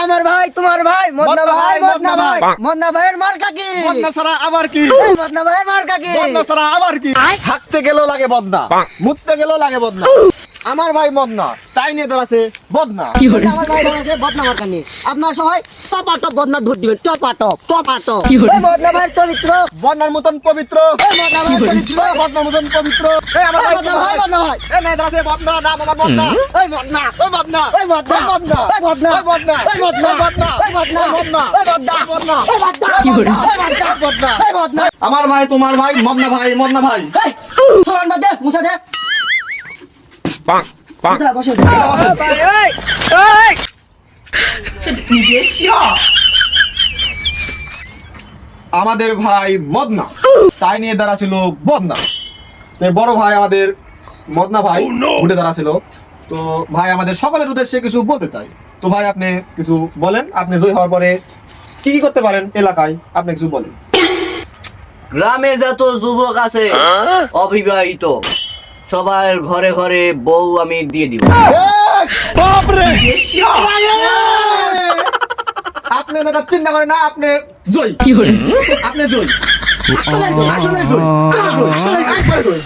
আমার ভাই তোমার ভাই মদনা ভাই মদনা ভাই মদনা ভাইয়ের মার্কা কি? বদনা ছাড়া আবার কি? মদনা ভাইয়ের মার্কা কি? বদনা ছাড়া আবার কি? হাঁকতে গেলেও লাগে বদনা, মুততে গেলেও লাগে বদনা। আমার ভাই মদনা, তাই নিয়ে দাঁড়াছে বদনা। আমার ভাই দাঁড়াচ্ছে বদনা মার্কা নিয়ে। আপনার সবাই টপাটপ বদনা ধর দিবেন, টপাটপ। এই মদনা ভাইয়ের চরিত্র, বদনার মতন পবিত্র, এই মদনা ভাইয়ের চরিত্র, বদনার মতন পবিত্র। এই আমার এই ভাই মদনা ভাই মদনা ভাই, এই নিয়ে দাঁড়াছে বদনা, নাম আমার বদনা। এই মদনা, ওই বদনা, এই মদনা, ওই বদনা, এই মদনা, ওই বদনা, এই মদনা, ওই বদনা, এই মদনা, ওই বদনা, এই মদনা, ওই বদনা, এই মদনা, ওই বদনা, এই মদনা, ওই বদনা। এই মদনা। আমার ভাই তোমার ভাই মদনা ভাই মদনা ভাই। এই সরান বাদ দে, মুছা দে। কোথায় বসে দে? আমাদের ভাই মদনা, তাই নিয়ে দাঁড়াছিল বদনা। তো বড় ভাই আমাদের মদনা ভাই উঠে দাঁড়াছিল। তো ভাই আমাদের সকলের উদ্দেশ্যে কিছু বলতে চাই। তো ভাই আপনি কিছু বলেন, আপনি জয়ী হওয়ার পরে কি কি করতে পারেন এলাকায়, আপনি কিছু বলেন। গ্রামে যত যুবক আছে অবিবাহিত সবার ঘরে ঘরে বউ আমি দিয়ে দিব। আপনি ওনারা চিন্তা করেন না, আপনি জয়ী, আপনি জয়ী, আসলে জয়ী, আসলে জয়ী, আসলে জয়ী, একবারে জয়ী।